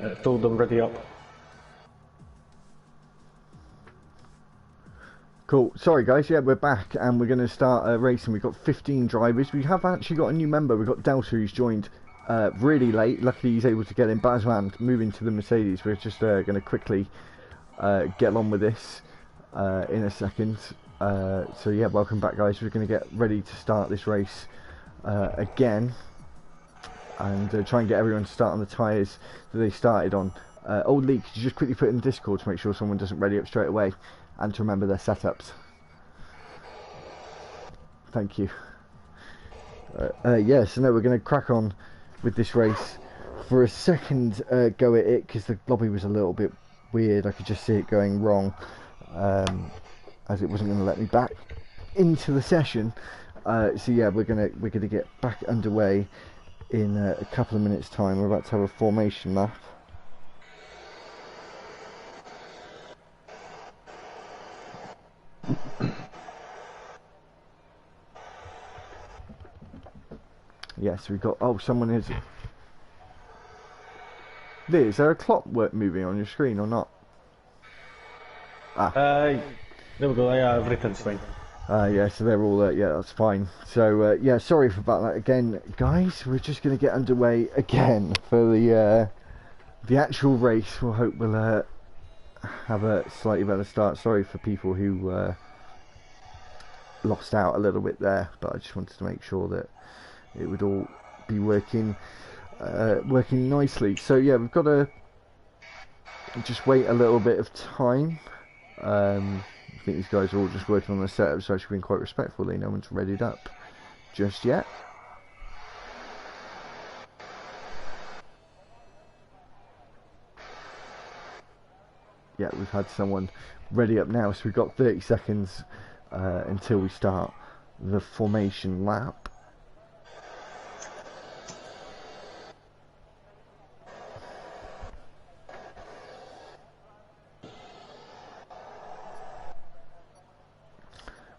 It told them ready up. Cool. Sorry guys, yeah, we're back and we're going to start racing. We've got 15 drivers. We have actually got a new member. We've got Delta who's joined really late. Luckily he's able to get in. Bazwan moving to the Mercedes. We're just going to quickly get on with this in a second. So yeah, welcome back guys. We're going to get ready to start this race again. And try and get everyone to start on the tyres that they started on. Old Lee, could you just quickly put in Discord to make sure someone doesn't ready up straight away? And to remember their setups. Thank you. Yeah, so now we're going to crack on with this race. For a second go at it, because the lobby was a little bit weird. I could just see it going wrong, as it wasn't going to let me back into the session. So yeah, we're gonna get back underway in a couple of minutes' time. We're about to have a formation lap. Yes, we've got. Oh, someone is. Is there a clock moving on your screen or not? There we go. Yeah, everything's fine. Yeah, so they're all. Yeah, that's fine. So yeah, sorry about that again, guys. We're just going to get underway again for the actual race. We'll hope we'll have a slightly better start. Sorry for people who lost out a little bit there, but I just wanted to make sure that it would all be working nicely. So yeah, we've got to just wait a little bit of time. I think these guys are all just working on the setup, so actually been quite respectfully. No one's readied up just yet. Yeah, we've had someone ready up now, so we've got 30 seconds until we start the formation lap.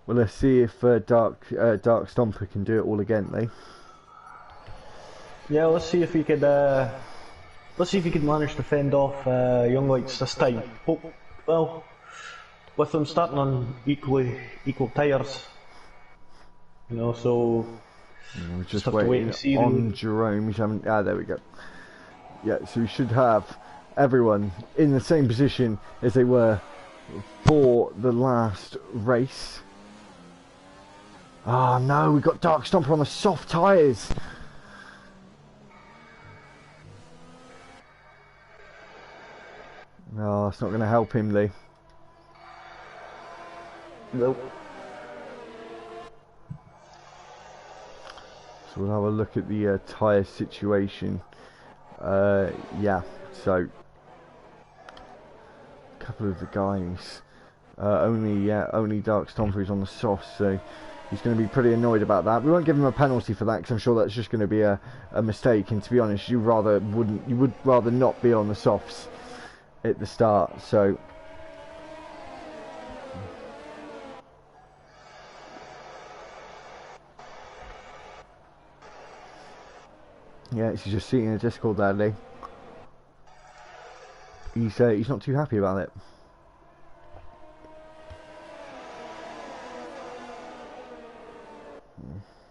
Well, let's see if Dark Stomper can do it all again, Lee. Yeah, let's see if we could. Let's see if we can manage to fend off Young Lights this time. Well, with them starting on equal tyres, you know. So we're just have to wait and see on Jerome. We haven't. Ah, there we go. Yeah, so we should have everyone in the same position as they were for the last race. Oh no, we've got Dark Stomper on the soft tyres. No, that's not going to help him, Lee. Nope. So we'll have a look at the tyre situation. Yeah, so a couple of the guys. Only Dark Stomper is on the soft, so he's going to be pretty annoyed about that. We won't give him a penalty for that because I'm sure that's just going to be a mistake. And to be honest, you would rather not be on the softs at the start. So yeah, he's just seeing a Discord there, Lee. He's not too happy about it.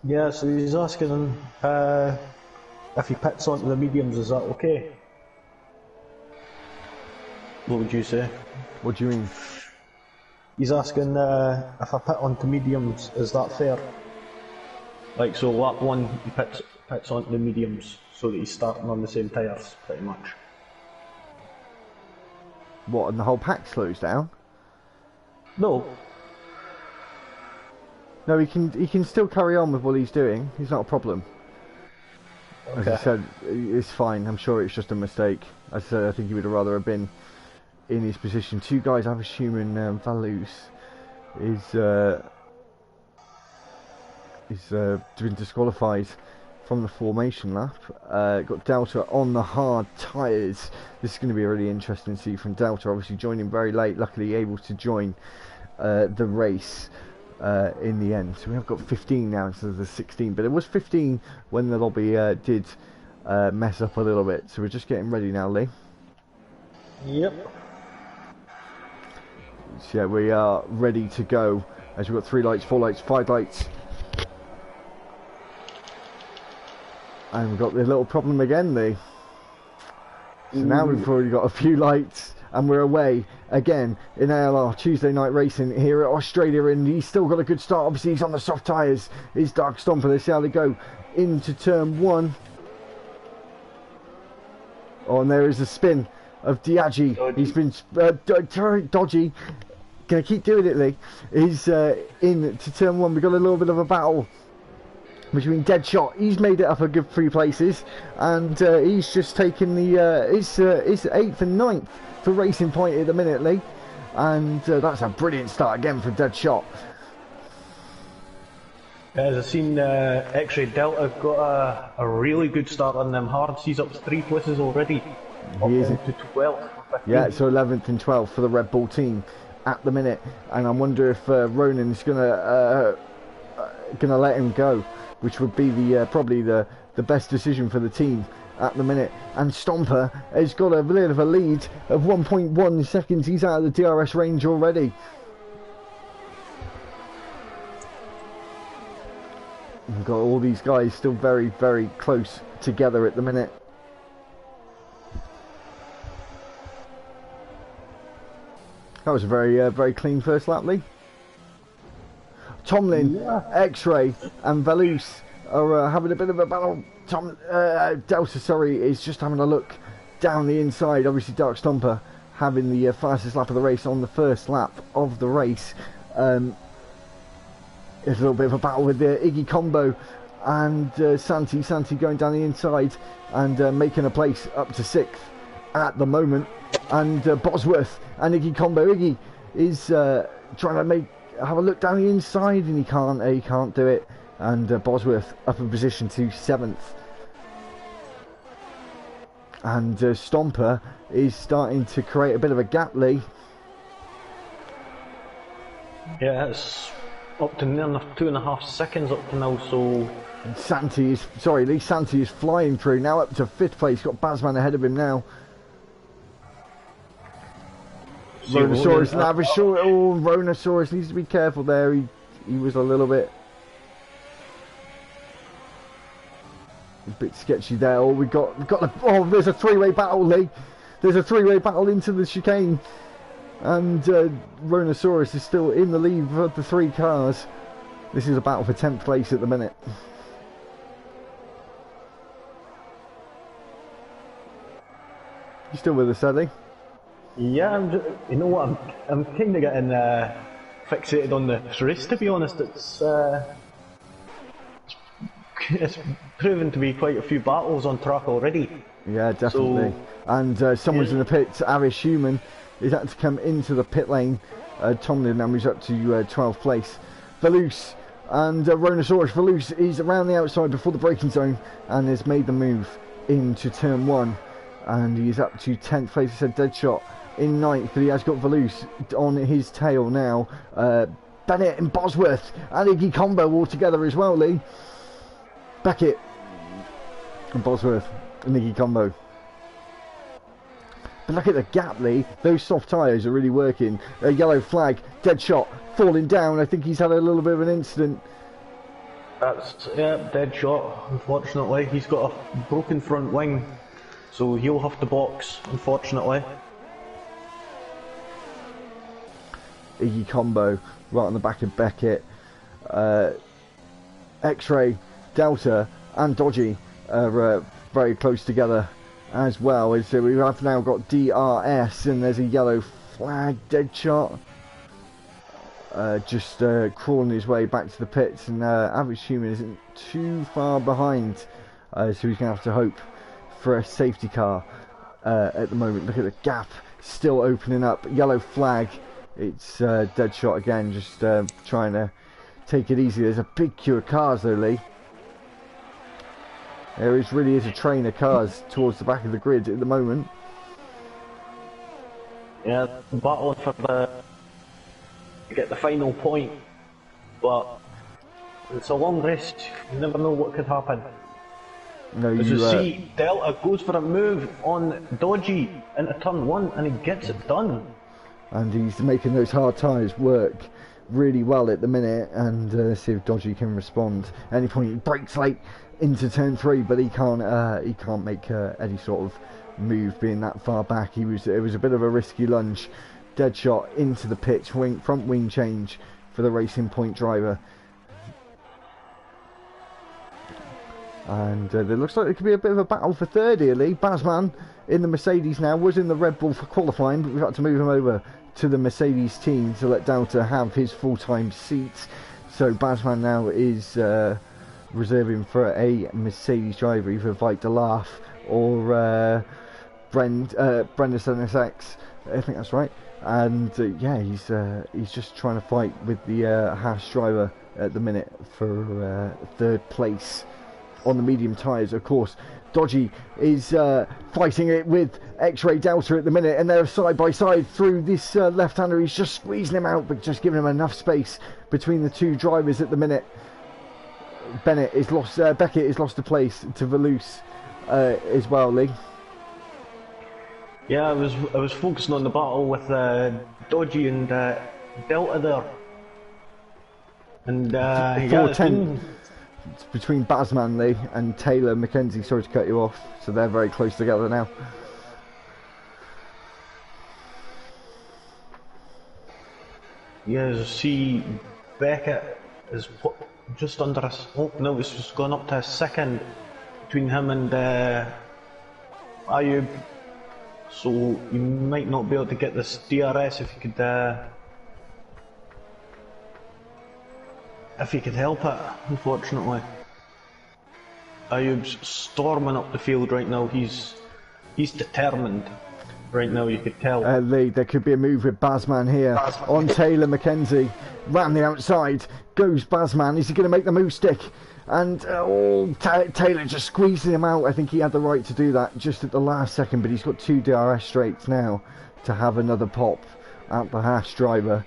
Yeah, so he's asking him if he pits onto the mediums, is that okay? What would you say? What do you mean? He's asking if I pit onto mediums, is that fair? Like, so lap one, he pits onto the mediums, so that he's starting on the same tyres, pretty much. What, and the whole pack slows down? No. No, he can still carry on with what he's doing. He's not a problem. Okay. As I said, it's fine. I'm sure it's just a mistake. As I said, I think he would have rather have been in his position. Two guys, I'm assuming Valus is been disqualified from the formation lap. Got Delta on the hard tyres. This is going to be a really interesting to see from Delta. Obviously joining very late. Luckily able to join the race in the end. So we have got 15 now instead of the 16, but it was 15 when the lobby did mess up a little bit. So we're just getting ready now, Lee. Yep. So yeah, we are ready to go. As we've got 3 lights, 4 lights, 5 lights. And we've got the little problem again, Lee. So now we've already got a few lights and we're away again in ALR Tuesday night racing here at Australia, and he's still got a good start. Obviously he's on the soft tyres. He's Dark Stomper. Let's see how they go into turn 1. Oh, and there is a spin of Diaghi. He's been dodgy. Gonna keep doing it, Lee. He's in to turn 1. We've got a little bit of a battle between Deadshot. He's made it up a good 3 places, and he's just taken the his 8th and 9th for Racing Point at the minute, Lee. And that's a brilliant start again for Deadshot. As I've seen, X-Ray Delta got a really good start on them hards. He's up to 3 places already. He is to 12th. Yeah, so 11th and 12th for the Red Bull team at the minute, and I wonder if Ronan's gonna let him go, which would be the probably the best decision for the team at the minute. And Stomper has got a bit of a lead of 1.1 seconds. He's out of the DRS range already. We've got all these guys still very, very close together at the minute. That was a very, very clean first lap, Lee. Tomlin, yeah. X-Ray and Valus are having a bit of a battle. Delta, sorry, is just having a look down the inside. Obviously Dark Stomper having the fastest lap of the race on the first lap of the race. There's a little bit of a battle with the Iggy Combo and Santi. Santi going down the inside and making a place up to 6th at the moment. And Bosworth and Iggy Combo. Iggy is trying to have a look down the inside, and he can't do it. And Bosworth up in position to 7th. And Stomper is starting to create a bit of a gap, Lee. Yeah, it's up to nearly 2.5 seconds up to now, so... And Santi is flying through, now up to 5th place. Got Bazman ahead of him now. Rhonosaurus and Avishor. Oh, Rhonosaurus needs to be careful there. He was a little bit sketchy there. Oh, oh, there's a 3-way battle, Lee. There's a 3-way battle into the chicane, and Rhonosaurus is still in the lead of the 3 cars. This is a battle for 10th place at the minute. You still with us, Eddie? Yeah, you know what, I'm kind of getting fixated on the race, to be honest. It's proven to be quite a few battles on track already. Yeah, definitely. So, and someone's in the pits. Arish Human is had to come into the pit lane. Tomlin now moves up to 12th place. Valus and Rhonosaurus. Valus is around the outside before the braking zone and has made the move into turn 1. And he's up to 10th place. I said Deadshot in 9th, but he has got Valus on his tail now. Bennett and Bosworth and Iggy Combo all together as well, Lee. Beckett and Bosworth and Iggy Combo. But look at the gap, Lee. Those soft tyres are really working. A yellow flag. Deadshot falling down. I think he's had a little bit of an incident. That's, yeah, Deadshot, unfortunately. He's got a broken front wing, so he'll have to box, unfortunately. Iggy Combo right on the back of Beckett. X-Ray, Delta and Dodgy are very close together as well. So we have now got DRS and there's a yellow flag. Deadshot just crawling his way back to the pits, and Average Human isn't too far behind, so he's going to have to hope for a safety car at the moment. Look at the gap still opening up. Yellow flag. It's Deadshot again, just trying to take it easy. There's a big queue of cars though, Lee. There really is a train of cars towards the back of the grid at the moment. Yeah, battling for to get the final point, but it's a long race. You never know what could happen. No, As you see, Delta goes for a move on Dodgy into turn 1 and he gets it done. And he's making those hard tyres work really well at the minute, and see if Dodgy can respond. At any point he brakes late into turn 3, but he can't make any sort of move being that far back. It was a bit of a risky lunge. Dead shot into the pitch, front wing change for the Racing Point driver. And it looks like it could be a bit of a battle for third here, Lee. Bazman in the Mercedes now, was in the Red Bull for qualifying, but we've had to move him over to the Mercedes team to let Delta have his full-time seat. So Bazman now is reserving for a Mercedes driver, either Vike de Laaf or Brenda SNSX, I think that's right. And yeah, he's just trying to fight with the Haas driver at the minute for third place on the medium tyres. Of course, Dodgy is fighting it with X-Ray Delta at the minute, and they're side by side through this left-hander. He's just squeezing him out, but just giving him enough space between the two drivers at the minute. Beckett has lost a place to Velouse as well, Lee. Yeah, I was focusing on the battle with Dodgy and Delta there, and it's between Bazman, Lee, and Taylor Mackenzie. Sorry to cut you off. So they're very close together now. Yeah, see, Beckett is just under us. Oh no, it's just gone up to a second between him and Ayub. So you might not be able to get this DRS if you could help it, unfortunately. Ayub's storming up the field right now. He's determined right now, you could tell. Lee, there could be a move with Bazman here on Taylor Mackenzie. Round the outside goes Bazman. Is he going to make the move stick? And Taylor just squeezing him out. I think he had the right to do that just at the last second, but he's got 2 DRS straights now to have another pop at the Haas driver.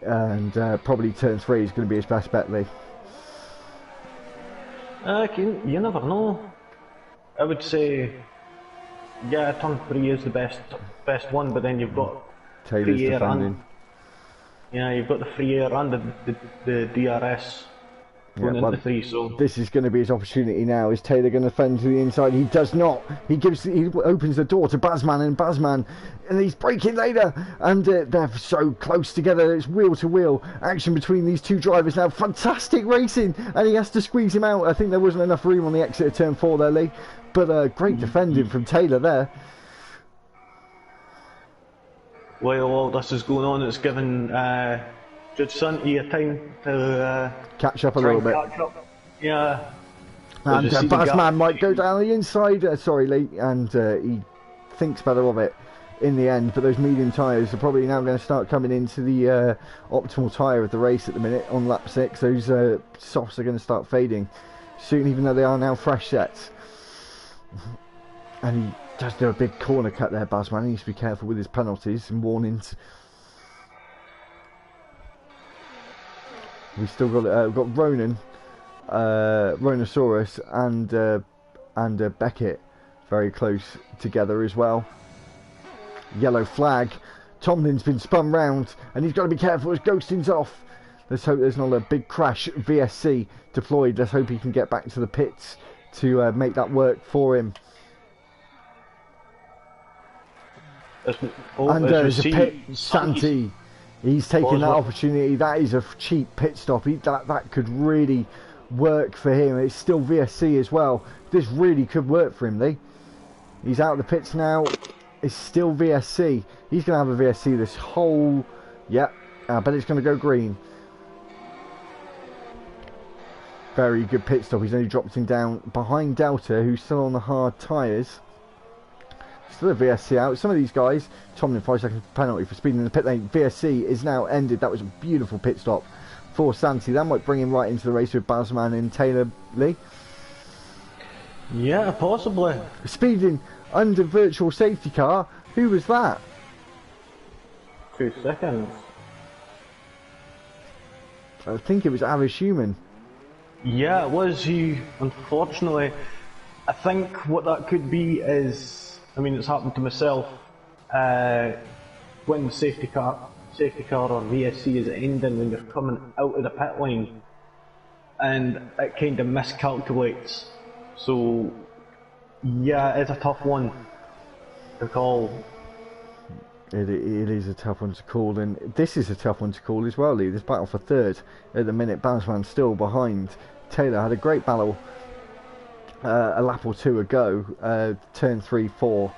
And probably turn 3 is going to be his best bet, Lee. You never know. I would say, yeah, turn 3 is the best one, but then you've got Taylor's free air defending. Yeah, you've got the free air and the DRS going into 3. So this is going to be his opportunity now. Is Taylor going to defend to the inside? He does not. He opens the door to Bazman, and he's braking later, and they're so close together. It's wheel to wheel action between these two drivers now. Fantastic racing, and he has to squeeze him out. I think there wasn't enough room on the exit of turn 4 there, Lee, but great defending from Taylor there. While all this is going on, it's given Judge Sunty a time to catch up a little bit. Yeah. And Bazman might go down the inside. Sorry, Lee, and he thinks better of it in the end. But those medium tyres are probably now going to start coming into the optimal tyre of the race at the minute on lap 6. Those softs are going to start fading soon, even though they are now fresh sets. And he does do a big corner cut there, Bazman. He needs to be careful with his penalties and warnings. We've still got we've got Ronan, Ronosaurus, and Beckett very close together as well. Yellow flag. Tomlin's been spun round, and he's got to be careful as Ghosting's off. Let's hope there's not a big crash. VSC deployed. Let's hope he can get back to the pits to make that work for him. And there's a pit. Santi. He's taking that opportunity. That is a cheap pit stop. That could really work for him. It's still VSC as well. This really could work for him, Lee. He's out of the pits now. It's still VSC. He's going to have a VSC this whole... Yep, I bet it's going to go green. Very good pit stop. He's only dropped him down behind Delta, who's still on the hard tyres. Still a VSC out. Some of these guys, Tomlin 5 seconds penalty for speeding in the pit lane. VSC is now ended. That was a beautiful pit stop for Santi. That might bring him right into the race with Bazman and Taylor, Lee. Yeah, possibly. Speeding under virtual safety car. Who was that? 2 seconds. I think it was Avish Human. Yeah, it was. He, unfortunately, I think what that could be is, I mean, it's happened to myself. When the safety car or VSC is ending when you're coming out of the pit lane, and it kind of miscalculates. So yeah, it's a tough one to call. It is a tough one to call, and this is a tough one to call as well, Lee. This battle for third at the minute. Bazman still behind. Taylor had a great battle a lap or two ago. Turn 3-4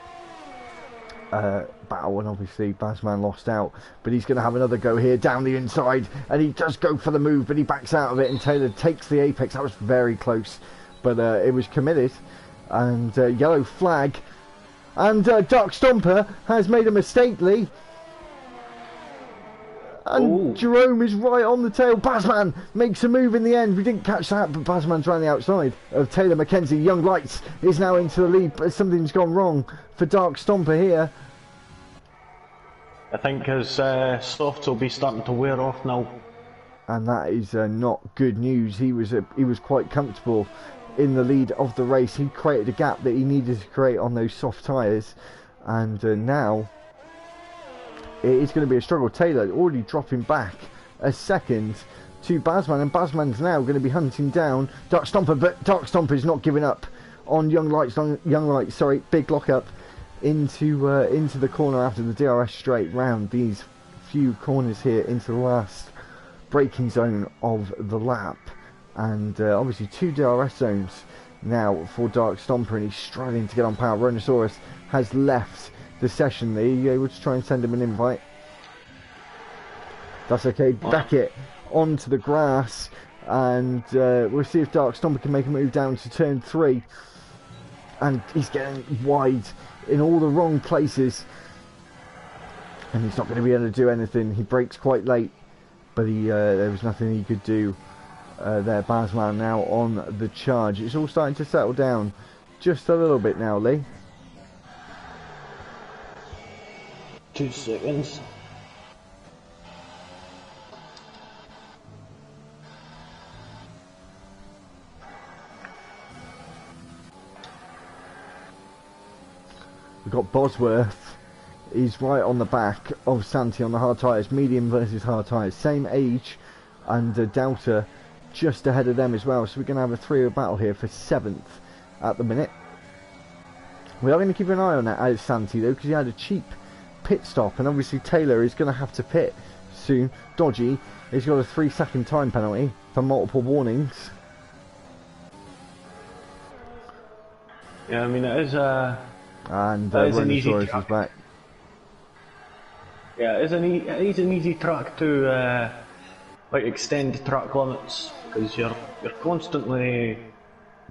battle, and obviously Bazman lost out, but he's going to have another go here down the inside, and he does go for the move, but he backs out of it, and Taylor takes the apex. That was very close, but it was committed, and yellow flag. And Dark Stomper has made a mistake, Lee. And Jerome is right on the tail. Bazman makes a move in the end. We didn't catch that, but Bazman's around the outside of Taylor McKenzie. Young Lights is now into the lead, but something's gone wrong for Dark Stomper here. I think his softs will be starting to wear off now. And that is not good news. He was quite comfortable in the lead of the race. He created a gap that he needed to create on those soft tyres, and now it is going to be a struggle. Taylor already dropping back a second to Bazman, and Bazman's now going to be hunting down Dark Stomper, but Dark Stomper is not giving up on Young Lights. Sorry, big lock up into the corner after the DRS straight round. These few corners here into the last braking zone of the lap. And obviously 2 DRS zones now for Dark Stomper, and he's struggling to get on power. Rhinoceros has left the session. Are you able to try and send him an invite? That's okay. Back it onto the grass, and we'll see if Dark Stomper can make a move down to turn 3. And he's getting wide in all the wrong places, and he's not going to be able to do anything. He brakes quite late, but there was nothing he could do. There, Bazman now on the charge. It's all starting to settle down just a little bit now, Lee. 2 seconds. We've got Bosworth. He's right on the back of Santi on the hard tyres. Medium versus hard tyres. Same age, and Delta just ahead of them as well, so we're going to have a 3-0 battle here for 7th at the minute. We are going to keep an eye on that Santi though, because he had a cheap pit stop, and obviously Taylor is going to have to pit soon. Dodgy, he's got a 3-second time penalty for multiple warnings. Yeah, I mean, it is and an easy Rhinoceros track. is back. Yeah, it is an easy track to like extend track limits, because you're constantly,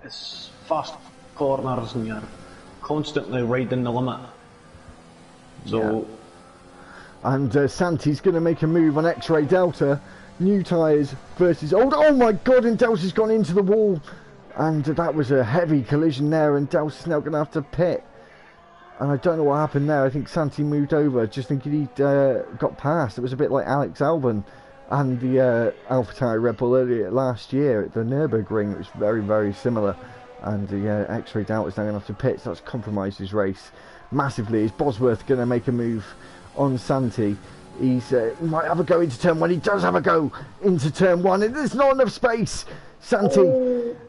it's fast corners and you're constantly riding the limit. So yeah. And Santi's going to make a move on X-Ray Delta. New tyres versus old. Oh my god, and Delta's gone into the wall, and that was a heavy collision there, and Delta's now going to have to pit. And I don't know what happened there. I think Santi moved over, just thinking he'd got past. It was a bit like Alex Albon and the AlphaTauri Red Bull earlier last year at the Nürburgring. It was very, very similar. And the X-Ray Delta's now going to have to pit, so that's compromised his race massively. Is Bosworth going to make a move on Santi? He's might have a go into turn 1. He does have a go into turn 1, and there's not enough space. Santi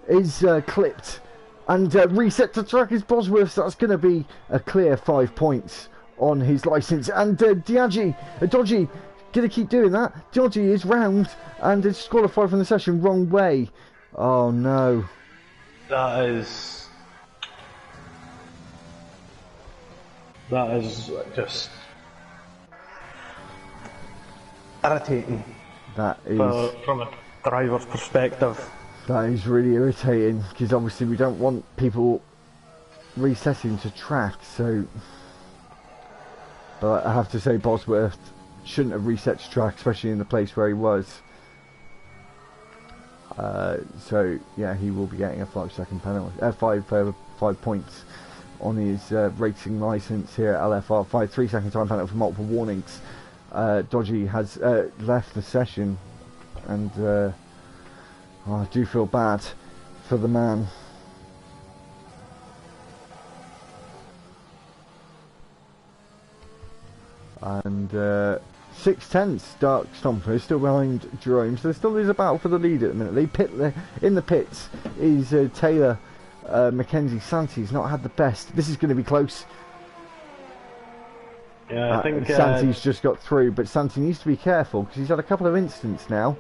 is clipped, and reset to track is Bosworth. So that's going to be a clear 5 points on his licence. And Dodgy going to keep doing that. Dodgy is round and is disqualified from the session. Wrong way. Oh no. that is just irritating. That is from a driver's perspective. That is really irritating, because obviously we don't want people resetting to track. So, but I have to say Bosworth shouldn't have reset to track, especially in the place where he was. So yeah, he will be getting a 5-second penalty, 5 points on his racing licence here at LFR. 3-second time penalty for multiple warnings. Dodgy has left the session, and I do feel bad for the man. And 6/10 Dark Stomper is still behind Jerome, so there still is a battle for the lead at the minute. In the pits is Taylor, Mackenzie. Santi's not had the best. This is going to be close. Yeah, I think Santi's just got through, but Santi needs to be careful because he's had a couple of incidents now.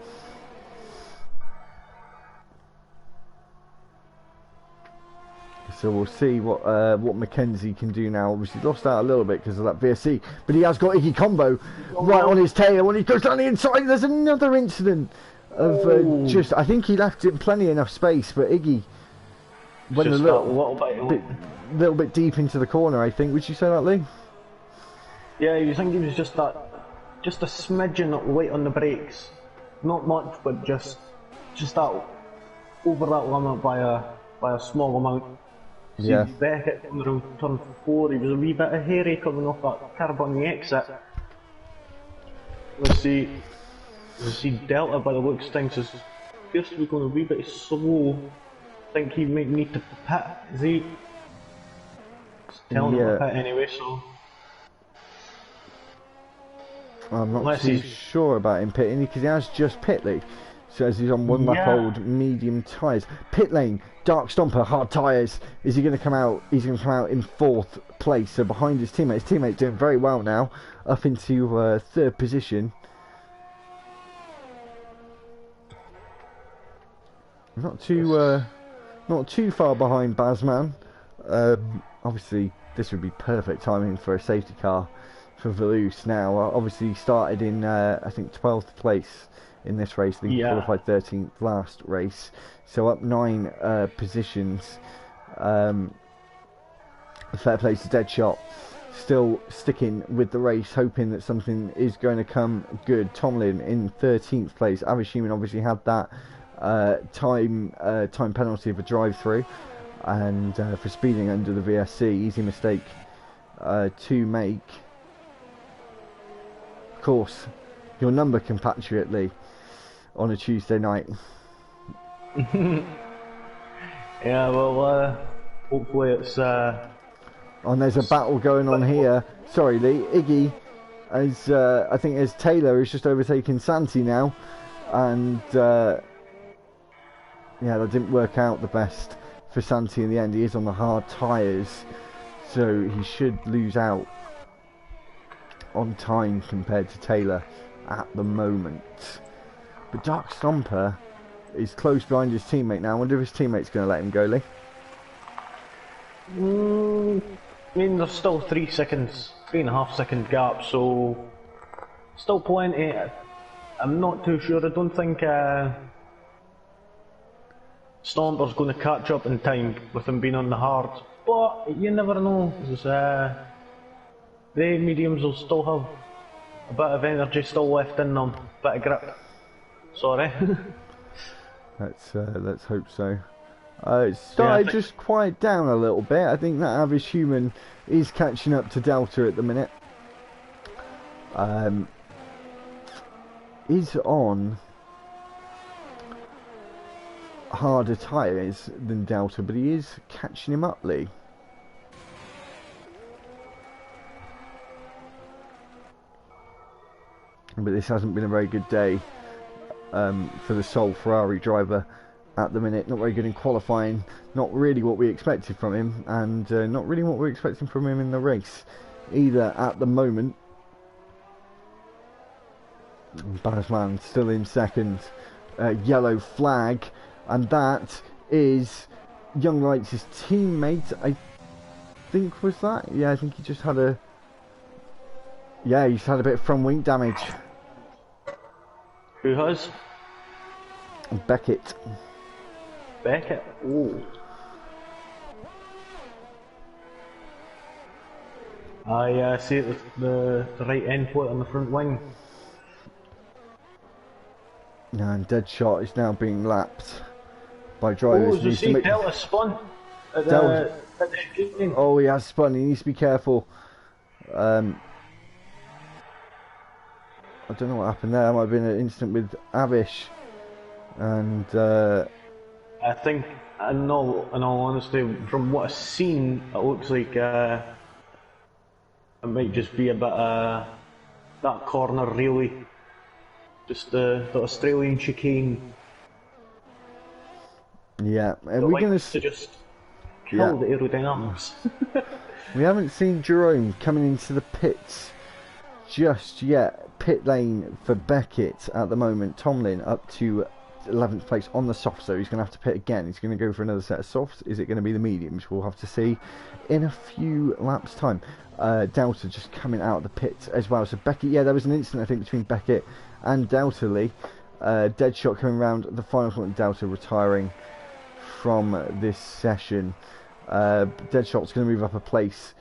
So we'll see what Mackenzie can do now. Obviously lost out a little bit because of that VSC, but he has got Iggy combo right on his tail. When he goes down the inside, there's another incident of I think he left it plenty enough space, but Iggy went a little bit deep into the corner, I think. Would you say that, Lee? Yeah, you think he was just a smidgen light on the brakes, not much, but just that over that limit by a small amount. Yeah. See Beckett coming around turn 4, he was a wee bit of hairy coming off that curb on the exit. Let's see Delta by the looks of things is appears to be going a wee bit slow. I think he might need to pit, is he? It's telling him to pit anyway, so... I'm not too sure about him pitting because he has just pit Lee. So as he's on 1 lap old medium tyres. Pit lane, Dark Stomper, hard tyres. Is he going to come out? He's going to come out in 4th place. So behind his teammate. His teammate's doing very well now. Up into 3rd position. Not too far behind Bazman. Obviously this would be perfect timing for a safety car for Valois now. Obviously started in I think 12th place in this race. I think he qualified 13th last race, so up 9 positions. Fair play to Deadshot, still sticking with the race, hoping that something is going to come good. Tomlin in 13th place. Avishimon obviously had that time penalty for drive-through and for speeding under the VSC. Easy mistake to make. Of course, your number compatriot Lee on a Tuesday night. Yeah, well, hopefully it's... And there's a battle going on here. Sorry, Lee. Iggy, I think as Taylor is just overtaking Santi now, and yeah, that didn't work out the best for Santi in the end. He is on the hard tyres, so he should lose out on time compared to Taylor at the moment. But Dark Stomper is close behind his teammate now. I wonder if his teammate's going to let him go, Lee. I mean, there's still 3.5 second gap, so still plenty. I'm not too sure. I don't think Stomper's going to catch up in time with him being on the hard, but you never know. The mediums will still have a bit of energy still left in them, bit of grip. Sorry. Let's hope so. It started just quiet down a little bit. I think that average human is catching up to Delta at the minute. Is on harder tyres than Delta, but he is catching him up, Lee. But this hasn't been a very good day for the sole Ferrari driver at the minute. Not very good in qualifying, not really what we expected from him, and not really what we're expecting from him in the race either at the moment. Bazman still in second. Yellow flag, and that is Young Lights' teammate, I think, was that? Yeah, I think he just had a... Yeah, he's had a bit of front wing damage. Who has? Beckett. Beckett? Oh. I see it with the right end plate on the front wing. And Deadshot is now being lapped by drivers. Oh, did you see Delta spun at the shooting? Oh, he has spun. He needs to be careful. I don't know what happened there. There might have been an incident with Avish. And I think, in all honesty, from what I've seen, it looks like it might just be a bit that corner really. Just the Australian chicane. Yeah, We're going to just kill the aerodynamics. We haven't seen Jerome coming into the pits just yet. Pit lane for Beckett at the moment. Tomlin up to 11th place on the softs, so he's going to have to pit again. He's going to go for another set of softs. Is it going to be the mediums? We'll have to see in a few laps' time. Delta just coming out of the pits as well. So Beckett, yeah, there was an incident I think between Beckett and Delta Lee. Deadshot coming round the final corner. Delta retiring from this session. Deadshot's going to move up a place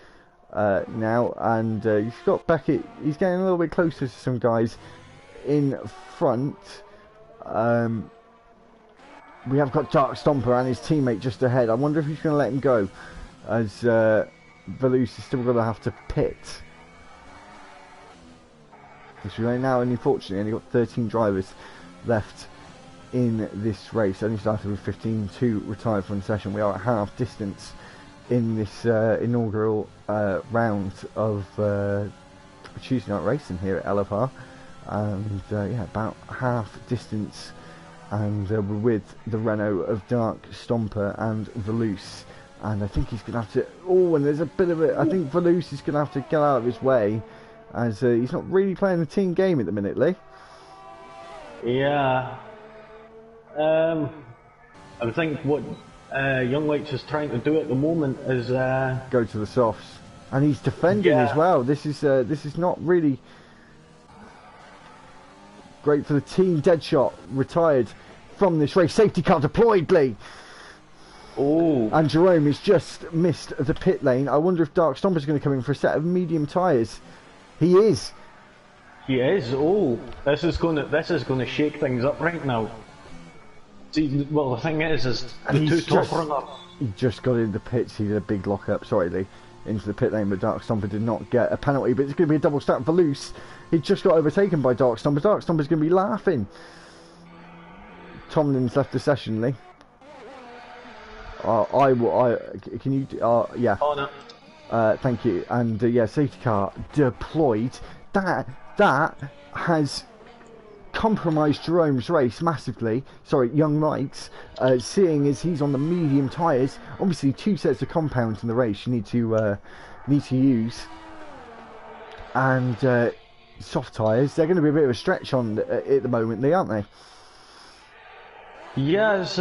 now, and you've got Beckett. He's getting a little bit closer to some guys in front. We have got Dark Stomper and his teammate just ahead. I wonder if he's going to let him go, as Velouz is still going to have to pit. Because we've now, unfortunately, only got 13 drivers left in this race. Only started with 15 to retire from the session. We are at half distance in this inaugural round of Tuesday night racing here at LFR, and yeah, about half distance, and we're with the Renault of Dark Stomper and Velouz, and I think he's going to have to, and there's a bit of it, I think Velouz is going to have to get out of his way, as he's not really playing the team game at the minute, Lee. Yeah. I think what Young Lights is trying to do at the moment is go to the softs, and he's defending as well. This is not really great for the team. Deadshot retired from this race. Safety car deployed, Lee. Oh. And Jerome has just missed the pit lane. I wonder if Dark Stomper's going to come in for a set of medium tyres. He is. He is. Oh, this is going to shake things up right now. See, well, the thing is the two top runners. He just got into the pits. He did a big lock up. Sorry, Lee. Into the pit lane, but Dark Stomper did not get a penalty. But it's going to be a double start for Velouz. He just got overtaken by Dark Stomper. Dark Stomper's going to be laughing. Tomlin's left the session, Lee. Can you? Yeah. Oh no. Thank you. And yeah, safety car deployed. That has compromised Jerome's race massively. Sorry, Young Lights, seeing as he's on the medium tyres. Obviously, 2 sets of compounds in the race you need to use, and soft tyres. They're going to be a bit of a stretch on at the moment, aren't they? Yes,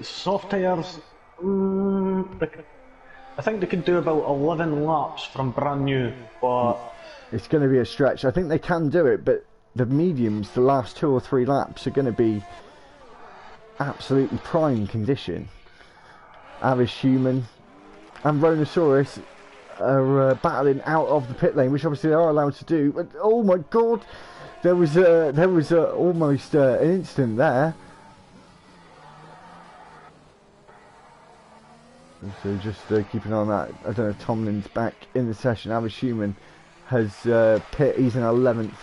soft tyres. I think they could do about 11 laps from brand new, but it's going to be a stretch. I think they can do it, but the mediums, the last 2 or 3 laps are going to be absolutely prime condition. Avish Human and Rhinoceros are battling out of the pit lane, which obviously they are allowed to do. But oh my god, there was almost an incident there. So just keeping on that. I don't know if Tomlin's back in the session. Avish Human has he's in 11th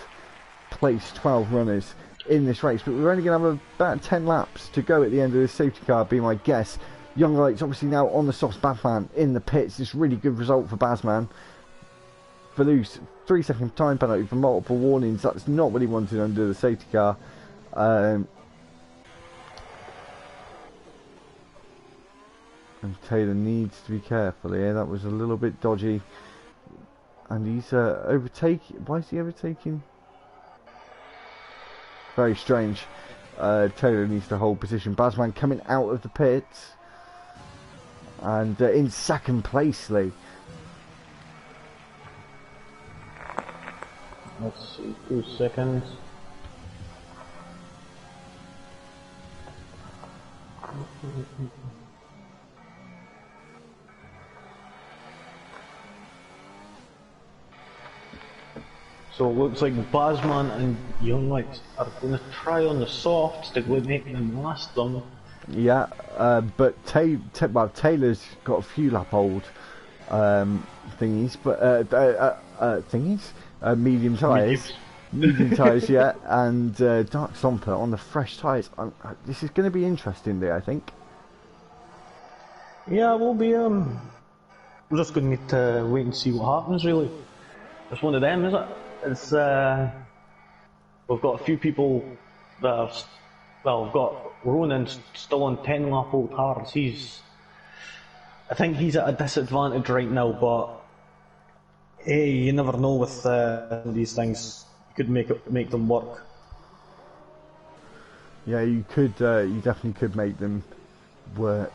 place, 12 runners in this race, but we're only going to have about 10 laps to go at the end of this safety car, be my guess. Young Lights obviously now on the softs. Batman in the pits. This really good result for Bazman. Velouz, 3-second time penalty for multiple warnings. That's not what he wanted under the safety car. And Taylor needs to be careful here. That was a little bit dodgy. And he's overtaking. Why is he overtaking? Very strange. Taylor needs to hold position. Bazman coming out of the pits. And in second place, Lee. Let's see, 2 seconds. So it looks like Bazman and Young Lights are going to try on the softs to go make them last them. Yeah, but Taylor's got a few lap old thingies, but medium tyres. Medium tyres, yeah, and Dark Stomper on the fresh tyres. This is going to be interesting there, I think. Yeah, we'll be, we're just going to need to wait and see what happens, really. It's one of them, is it? It's we've got a few people that are, well, we've got Ronan still on 10 lap old hards. I think he's at a disadvantage right now, but hey, you never know with these things. You could make them work. Yeah, you could. You definitely could make them work,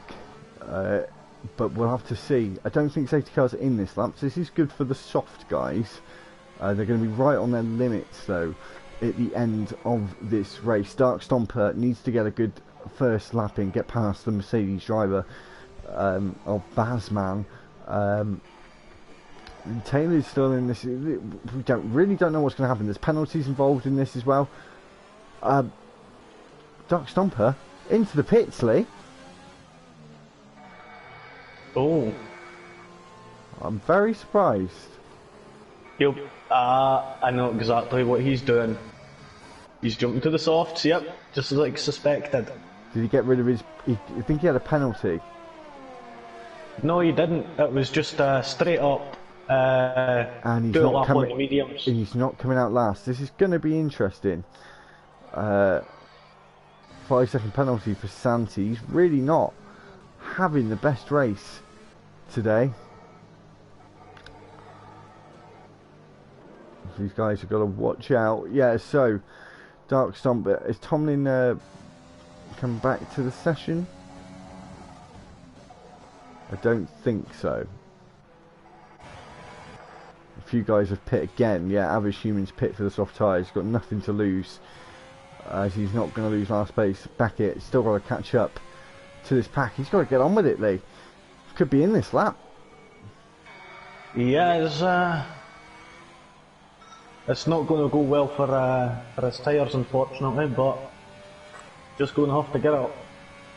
but we'll have to see. I don't think safety cars are in this lap, so this is good for the soft guys. They're going to be right on their limits though at the end of this race. Dark Stomper needs to get a good first lap in, get past the Mercedes driver of Bazman. Taylor's still in this. We really don't know what's going to happen. There's penalties involved in this as well. Dark Stomper into the pits, Lee. Oh, I'm very surprised. yep. I know exactly what he's doing. He's jumping to the softs. Yep, just like suspected. Did he get rid of his? I think he had a penalty. No, he didn't. It was just straight up. And he's do a not lap coming. on the mediums. He's not coming out last. This is going to be interesting. 5-second penalty for Santi. He's really not having the best race today. These guys have got to watch out. Yeah, so Dark Stomper. Is Tomlin come back to the session? I don't think so. A few guys have pit again. Yeah, average humans pit for the soft tyres. Got nothing to lose. As he's not going to lose last place. Beckett still got to catch up to this pack. He's got to get on with it, Lee. Could be in this lap. Yeah, it's not going to go well for his tyres, unfortunately, but just going to have to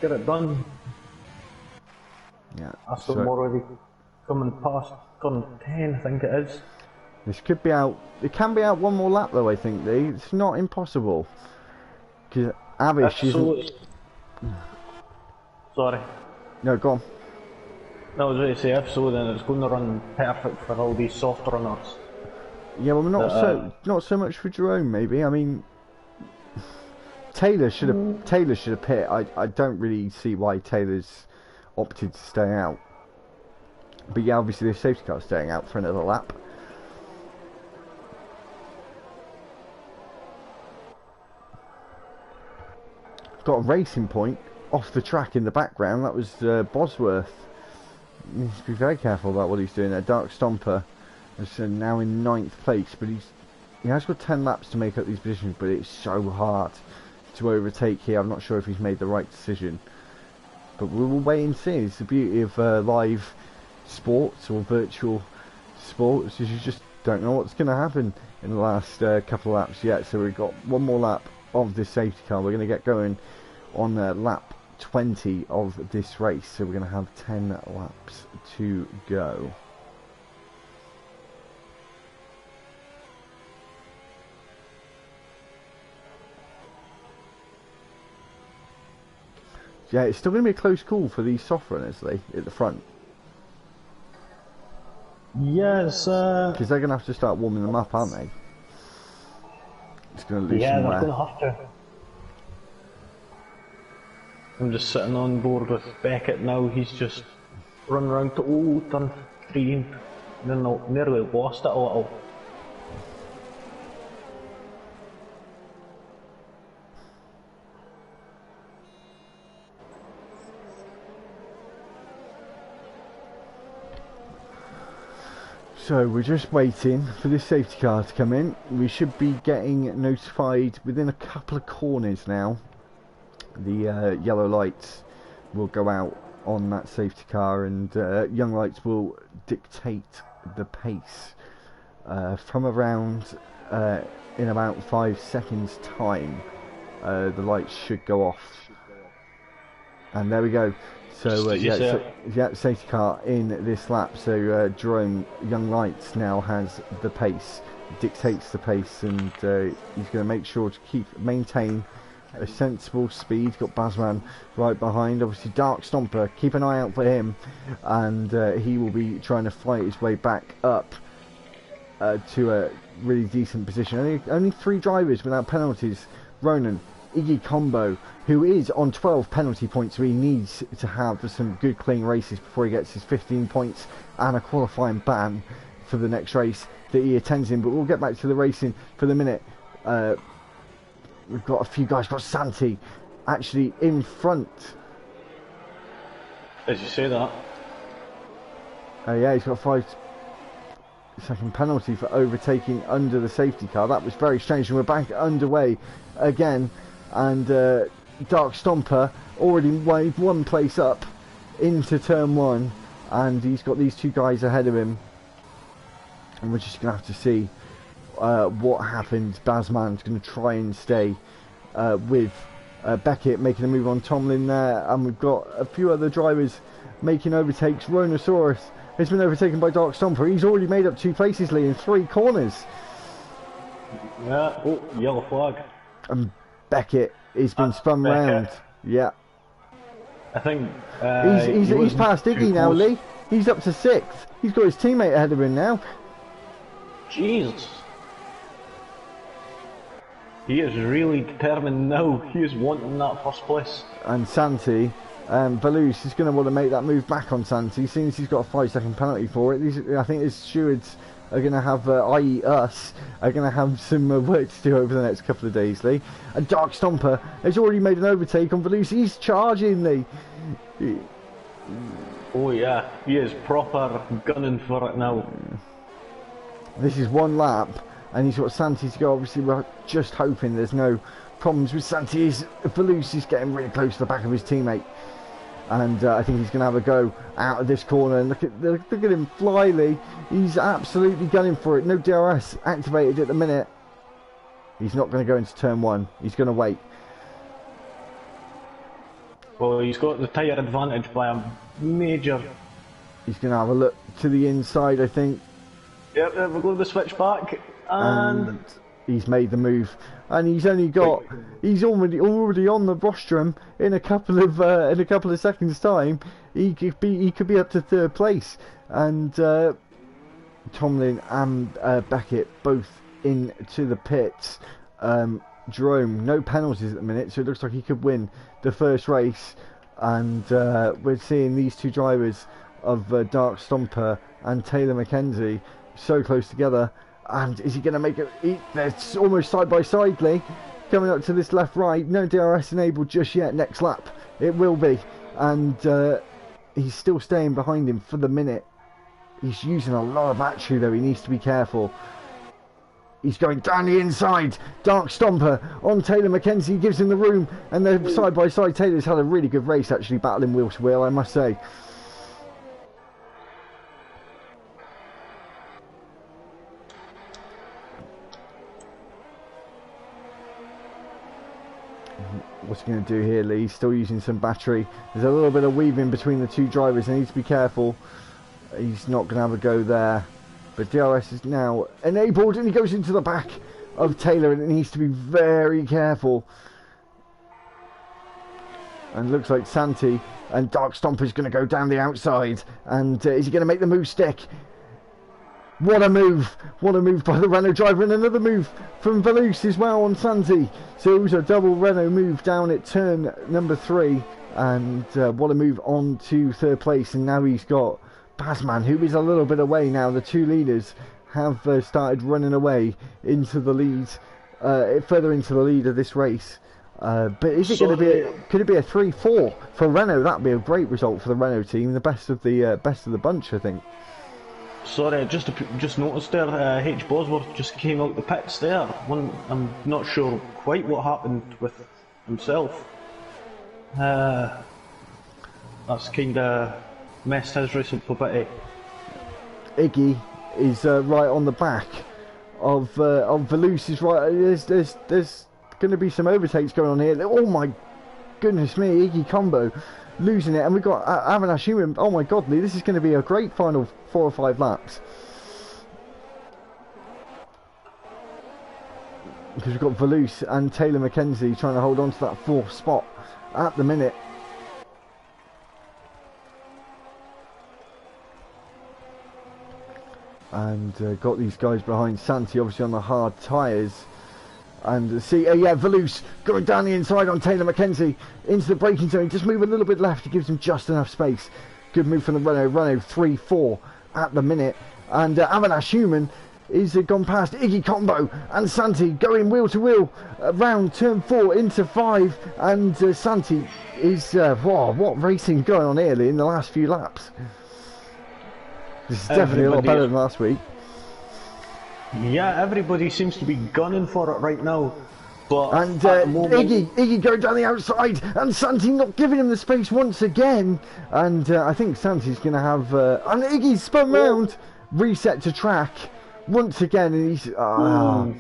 get it done. Yeah. Aston already coming past turn 10, I think it is. This could be out. It can be out one more lap, though. I think, Lee. It's not impossible. Because Avish isn't. Sorry. No, go on. No, I was going to say, if so, then it's going to run perfect for all these soft runners. Yeah, well, not so much for Jerome, maybe. I mean, Taylor should have pit. I don't really see why Taylor's opted to stay out. But yeah, obviously the safety car's staying out for another lap. Got a racing point off the track in the background. That was Bosworth. He needs to be very careful about what he's doing there. Dark Stomper is now in 9th place, but he has got 10 laps to make up these positions, but it's so hard to overtake here. I'm not sure if he's made the right decision, but we will wait and see. It's the beauty of live sports or virtual sports, is you just don't know what's going to happen in the last couple of laps yet. So we've got one more lap of this safety car. We're going to get going on lap 20 of this race, so we're going to have 10 laps to go. Yeah, it's still going to be a close call for these soft runners, Lee, at the front. Yes, because they're going to have to start warming them up, aren't they? It's going to lose yeah, some they're going to have to. I'm just sitting on board with Beckett now. He's just run around to turn 3 and then nearly lost it a little. So we're just waiting for this safety car to come in. We should be getting notified within a couple of corners now. The yellow lights will go out on that safety car, and young lights will dictate the pace from around in about 5 seconds time. The lights should go off, and there we go. So yeah, safety car in this lap. So Jerome Young Lights now has the pace, dictates the pace, and he's going to make sure to maintain a sensible speed. Got Bazman right behind. Obviously Dark Stomper, keep an eye out for him, and he will be trying to fight his way back up to a really decent position. Only 3 drivers without penalties. Ronan, Iggy Combo, who is on 12 penalty points, so he needs to have some good clean races before he gets his 15 points and a qualifying ban for the next race that he attends in. But we'll get back to the racing for the minute. We've got a few guys. Got Santi actually in front. As you say that. Yeah, he's got a 5-second penalty for overtaking under the safety car. That was very strange, and we're back underway again. And Dark Stomper already waved 1 place up into turn 1, and he's got these 2 guys ahead of him. And we're just going to have to see what happens. Bazman's going to try and stay with Beckett, making a move on Tomlin there, and we've got a few other drivers making overtakes. Rhinosaurus has been overtaken by Dark Stomper. He's already made up 2 places, Lee, in 3 corners. Yeah, oh, yellow flag. And Beckett has been spun round. Yeah. I think he's past Iggy now, Lee. He's up to 6th. He's got his teammate ahead of him now. Jesus. He is really determined now. He is wanting that first place. And Santi, Valouz is going to want to make that move back on Santi, since he's got a 5-second penalty for it. I think his stewards are going to have, i.e. us, are going to have some work to do over the next couple of days, Lee. And Dark Stomper has already made an overtake on Valouz. He's charging, Lee. Oh yeah, he is proper gunning for it now. This is 1 lap, and he's got Santi to go. Obviously, we're just hoping there's no problems with Santi. Valouz is getting really close to the back of his teammate, and I think he's going to have a go out of this corner. And look at him fly, Lee. He's absolutely gunning for it. No DRS activated at the minute. He's not going to go into turn 1. He's going to wait. Well, he's got the tyre advantage by a major. He's going to have a look to the inside, I think. Yep, we'll go to the switch back, and he's made the move, and he's only got. He's already on the rostrum in a couple of seconds' time. He could be up to 3rd place, and Tomlin and Beckett both into the pits. Jerome, no penalties at the minute, so it looks like he could win the first race, and we're seeing these 2 drivers of Dark Stomper and Taylor McKenzie so close together. And is he going to make it? They're almost side by side, Lee. Coming up to this left-right. No DRS enabled just yet. Next lap it will be, and he's still staying behind him for the minute. He's using a lot of battery though. He needs to be careful. He's going down the inside. Dark Stomper on Taylor McKenzie, gives him the room, and they're side by side. Taylor's had a really good race actually, battling wheel to wheel, I must say. What's he going to do here, Lee? He's still using some battery. There's a little bit of weaving between the 2 drivers. They need to be careful. He's not going to have a go there. But DRS is now enabled, and he goes into the back of Taylor, and it needs to be very careful. And looks like Santi and Dark Stomper's going to go down the outside. And is he going to make the move stick? What a move! What a move by the Renault driver, and another move from Valouz as well on Santi. So it was a double Renault move down at turn number 3, and what a move on to 3rd place. And now he's got Bazman, who is a little bit away now. The 2 leaders have started running away into the lead, further into the lead of this race. But is it going to be? Could it be a 3-4 for Renault? That'd be a great result for the Renault team, the best of the bunch, I think. Sorry, just noticed there, H. Bosworth just came out the pits there. I'm not sure quite what happened with himself. That's kind of messed his race up a bit. Iggy is right on the back of Valouz. Is right. There's going to be some overtakes going on here. Oh my goodness me, Iggy Combo losing it, and we've got Avinash Human. Oh my god, Lee, this is going to be a great final 4 or 5 laps, because we've got Valouz and Taylor McKenzie trying to hold on to that 4th spot at the minute. and got these guys behind Santi, obviously on the hard tyres. And see, yeah, Valouz going down the inside on Taylor McKenzie into the braking zone. Just move a little bit left, it gives him just enough space. Good move from the Renault. Renault 3-4 at the minute. And Avinash Human is gone past Iggy Combo and Santi going wheel to wheel around turn 4 into 5. And Santi is, wow, what racing going on here in the last few laps. This is definitely a lot better than last week. Yeah, everybody seems to be gunning for it right now. But and Iggy going down the outside, and Santi not giving him the space once again. And I think Santi's going to have... and Iggy's spun round, reset to track once again. And he's... well,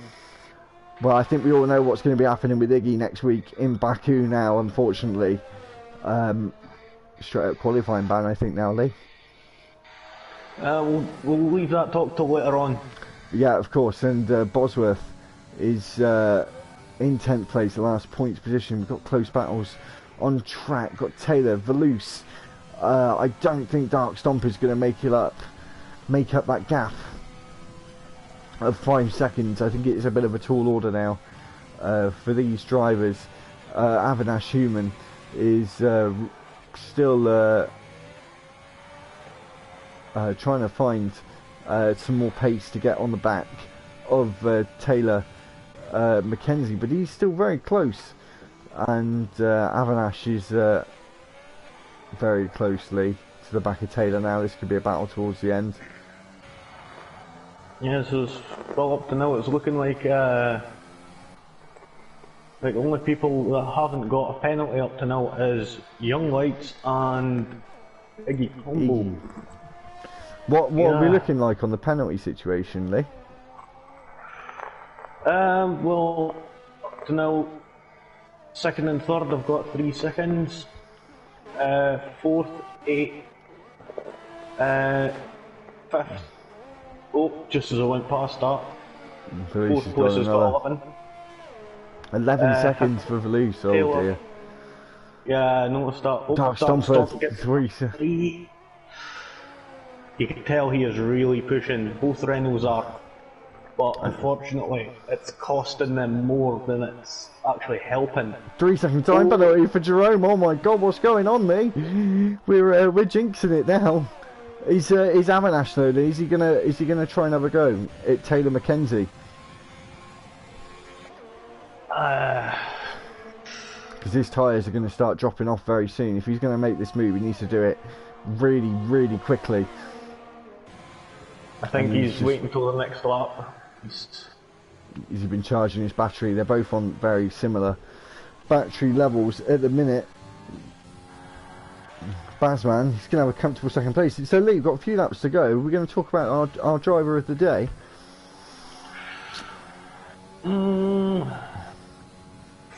I think we all know what's going to be happening with Iggy next week in Baku now, unfortunately. Straight up qualifying ban, I think, now, Lee. We'll leave that talk till later on. Yeah, of course, and Bosworth is in 10th place, the last points position. We've got close battles on track. Got Taylor, Valouz. I don't think Dark Stomp is going to make up that gap of 5 seconds. I think it's a bit of a tall order now for these drivers. Avinash Human is still trying to find some more pace to get on the back of Taylor McKenzie, but he's still very close, and Avinash is very closely to the back of Taylor now. This could be a battle towards the end. Yeah, so well, up to now it's looking like the only people that haven't got a penalty up to now is Young Lights and Iggy Combo. What are we looking like on the penalty situation, Lee? Well, up to now, 2nd and 3rd have got 3 seconds. 4th, 8. 5th. Oh, just as I went past that. 4th place has got 11. 11 seconds for Valouz, oh Taylor. dear. Yeah, I noticed that. Oh, Dark Stomper, 3. You can tell he is really pushing, both Renaults are, but unfortunately it's costing them more than it's actually helping. 3 second time penalty for Jerome. Oh my god, what's going on, Lee? We're jinxing it now. Is Avinash though? Is he gonna try and have a go at Taylor McKenzie? Because his tyres are going to start dropping off very soon. If he's going to make this move, he needs to do it really, really quickly. I think he's waiting until the next lap. Has he been charging his battery? They're both on very similar battery levels at the minute. Bazman, he's going to have a comfortable 2nd place. So Lee, we've got a few laps to go. We're going to talk about our driver of the day.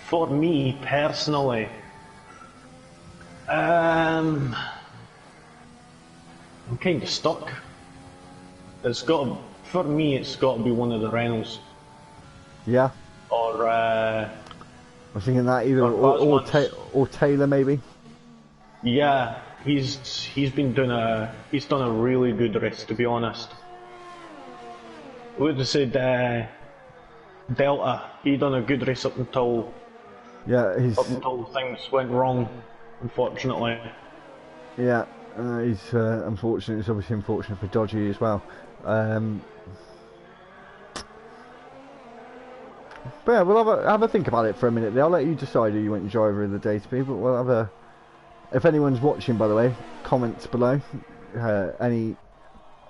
For me personally, I'm kind of stuck. For me, it's got to be one of the Reynolds. Yeah. Or I'm thinking that either or Taylor maybe. Yeah, he's done a really good race, to be honest. I would have said Delta. He done a good race up until things went wrong, unfortunately. Yeah, he's unfortunate. It's obviously unfortunate for Dodgy as well. But yeah, we'll have a think about it for a minute. I'll let you decide who you want your driver of the day to be. But we'll have a. If anyone's watching, by the way, comments below. Any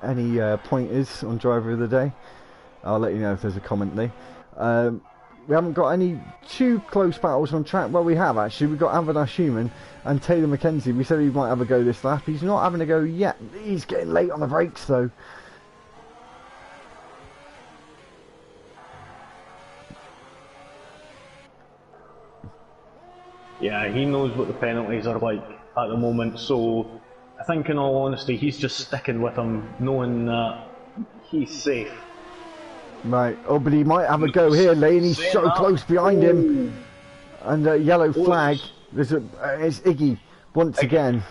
pointers on driver of the day? I'll let you know if there's a comment there. We haven't got any too close battles on track. Well, we have actually. We've got Avinash Human and Taylor McKenzie. We said he might have a go this lap. He's not having a go yet. He's getting late on the brakes though. Yeah, he knows what the penalties are like at the moment, so I think in all honesty he's just sticking with them, knowing that he's safe. Right, oh, but he might have a go here, Lane. He's so close behind him. And a yellow flag. It's Iggy once again.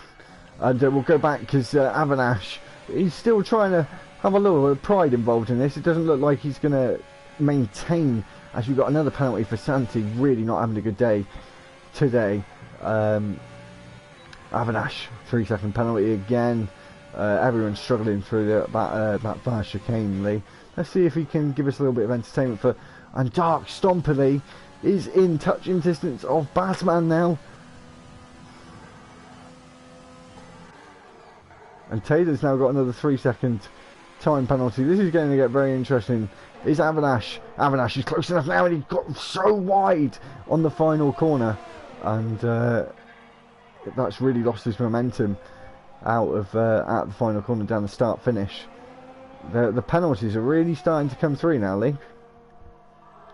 And we'll go back because Avinash, he's still trying to have a little pride involved in this. It doesn't look like he's going to maintain, as we've got another penalty for Santi, really not having a good day today. Avinash, 3-second penalty again. Everyone's struggling through that fast chicane, Lee. Let's see if he can give us a little bit of entertainment for... And Dark Stomper Lee is in touching distance of Bazman now. And Taylor's now got another 3-second time penalty. This is going to get very interesting. Is Avinash? Avinash is close enough now, and he got so wide on the final corner, and that's really lost his momentum out of the final corner down the start finish. The penalties are really starting to come through now, Lee.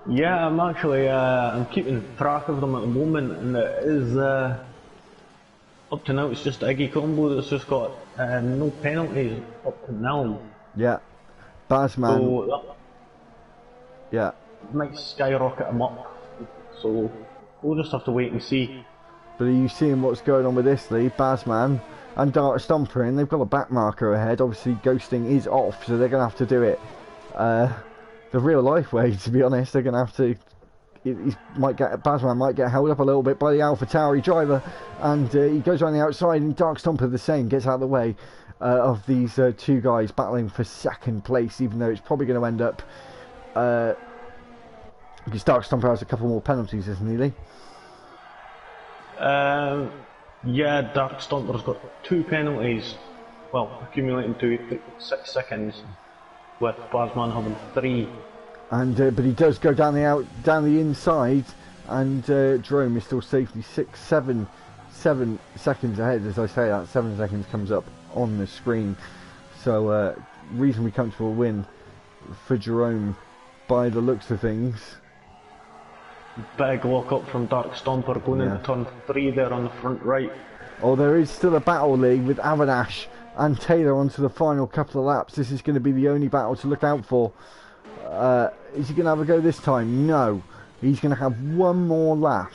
Yeah, I'm actually I'm keeping track of them at the moment, and it is up to now it's just Iggy Combo that's just got no penalties up to now. Yeah, Bazman. So that yeah, might skyrocket him up. So we'll just have to wait and see. But are you seeing what's going on with this, Lee? Bazman and Dark Stomper in. They've got a back marker ahead. Obviously, ghosting is off, so they're going to have to do it the real life way. To be honest, they're going to have to. Bazman might get held up a little bit by the AlphaTauri driver, and he goes on the outside, and Dark Stomper the same, gets out of the way of these two guys battling for second place, even though it's probably going to end up because Dark Stomper has a couple more penalties, isn't he, Lee? Yeah, Dark Stomper's got 2 penalties, well, accumulating to 6 seconds, with Bazman having 3. And but he does go down the inside, and Jerome is still safely 7 seconds ahead. As I say that, 7 seconds comes up on the screen. So reasonably comfortable win for Jerome by the looks of things. Big lock up from Dark Stomper going into turn 3 there on the front right. Oh, there is still a battle, Lee, with Avinash and Taylor onto the final couple of laps. This is going to be the only battle to look out for. Is he going to have a go this time? No. He's going to have one more lap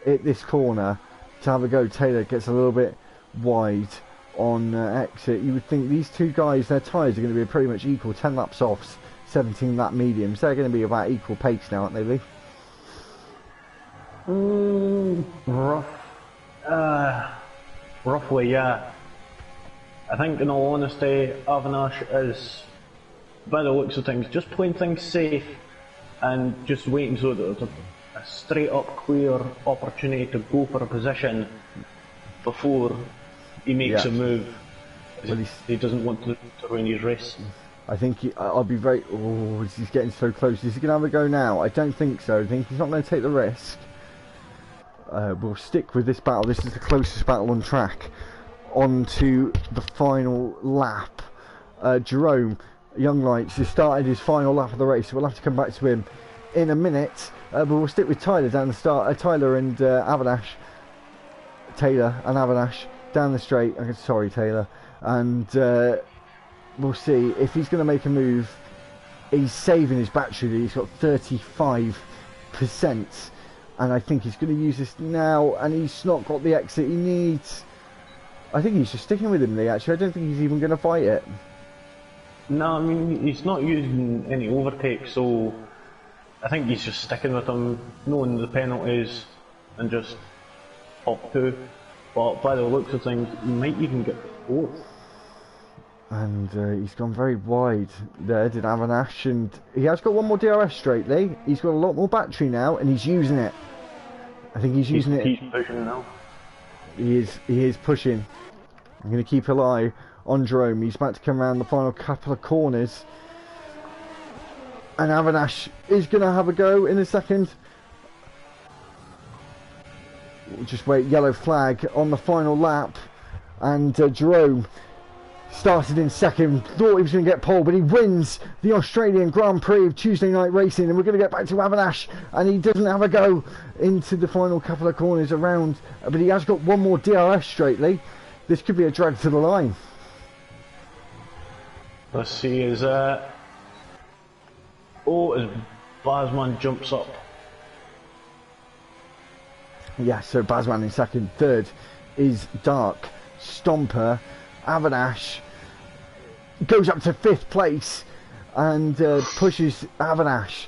at this corner to have a go. Taylor gets a little bit wide on exit. You would think these two guys, their tyres are going to be pretty much equal. 10 laps offs, 17 lap mediums. They're going to be about equal pace now, aren't they, Lee? Roughly, yeah. I think, in all honesty, Avinash is, by the looks of things, just playing things safe and just waiting so that there's a straight up clear opportunity to go for a position before he makes a move. Well, he doesn't want to ruin his race. I think I'll be very... Oh, he's getting so close. Is he going to have a go now? I don't think so. I think he's not going to take the risk. We'll stick with this battle. This is the closest battle on track. On to the final lap. Jerome Young Lights has started his final lap of the race, so we'll have to come back to him in a minute. But we'll stick with Tyler down the start. Tyler and Avinash. Taylor and Avinash down the straight. Sorry, Taylor. And we'll see if he's going to make a move. He's saving his battery. He's got 35%. And I think he's going to use this now. And he's not got the exit he needs. I think he's just sticking with him, Lee, actually. I don't think he's even going to fight it. No, I mean, he's not using any overtake, so I think he's just sticking with him, knowing the penalties, and just top 2. But by the looks of things, he might even get 4th. And he's gone very wide there, did Avinash, and he has got one more DRS straight, Lee. He's got a lot more battery now, and he's using it. I think he's using it. He's pushing now. He is pushing. I'm going to keep an eye on Jerome. He's about to come around the final couple of corners. And Avinash is going to have a go in a second. We'll just wait, yellow flag on the final lap. And Jerome started in second, thought he was going to get pole, but he wins the Australian Grand Prix of Tuesday night racing. And we're going to get back to Avinash, and he doesn't have a go into the final couple of corners around, but he has got one more DRS straightly. This could be a drag to the line. Let's see, as as Bazman jumps up. Yeah, so Bazman in second. Third is Dark Stomper. Avinash goes up to 5th place and pushes Avanash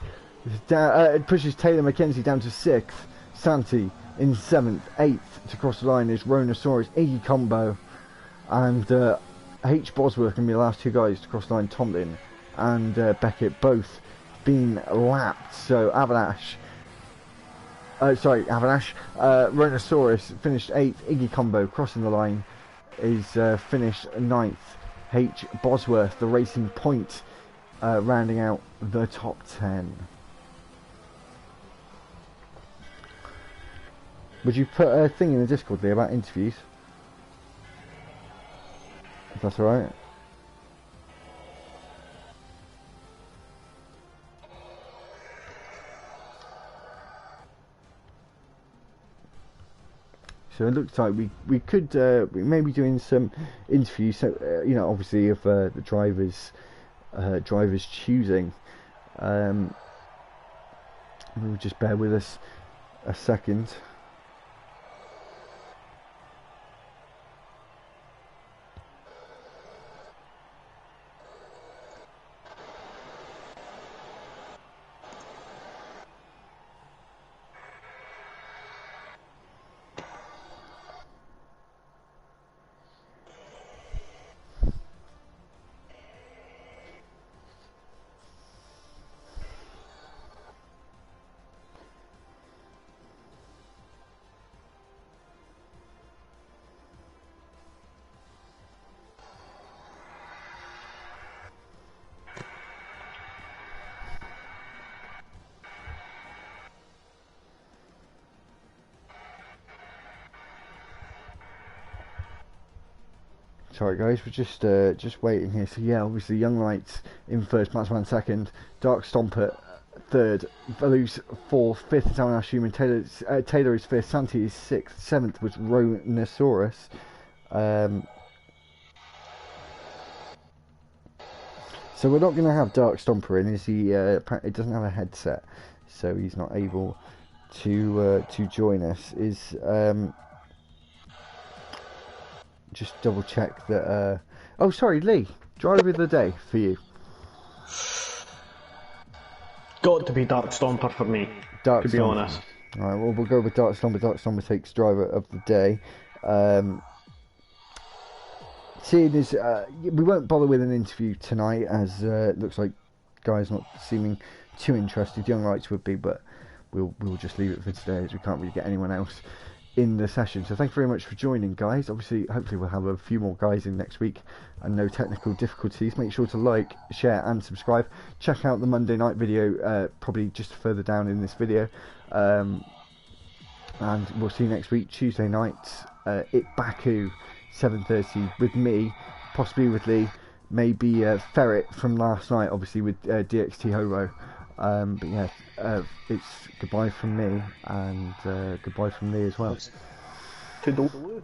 down, pushes Taylor Mackenzie down to 6th. Santi in 7th. 8th to cross the line is Rhonosaurus, Iggy Combo, and H. Bosworth can be the last 2 guys to cross the line. Tomlin and Beckett both been lapped. So Avanash, Rhonosaurus finished 8th. Iggy Combo crossing the line is finished 9th. H. Bosworth, the Racing Point, rounding out the top 10. Would you put a thing in the Discord there about interviews? If that's alright. So it looks like we could we may be doing some interviews. So you know, obviously, if the drivers choosing, we'll just bear with us a second. Sorry guys, we're just waiting here. So yeah, obviously Young Lights in first, Maxman second, Dark Stomper third, Velus fourth, 5th is Alan Schumann, Taylor is 5th, Santi is 6th, 7th was Rhonosaurus. So we're not going to have Dark Stomper in, as he apparently doesn't have a headset, so he's not able to join us. Is just double check that. Oh, sorry, Lee. Driver of the day for you. Got to be Dark Stomper for me. Dark to be Stomper. honest. All right, well we'll go with Dark Stomper. Dark Stomper takes driver of the day. Seeing as we won't bother with an interview tonight, as it looks like guys not seeming too interested. Young Lights would be, but we'll just leave it for today, as we can't really get anyone else in the session. So thank you very much for joining, guys. Obviously, hopefully we'll have a few more guys in next week and no technical difficulties. Make sure to like, share and subscribe. Check out the Monday night video, probably just further down in this video, and we'll see you next week, Tuesday night at Baku, 7:30 with me, possibly with Lee, maybe Ferret from last night, obviously with DXT Hobo. But yeah, it's goodbye from me, and goodbye from Lee as well. Toodaloo.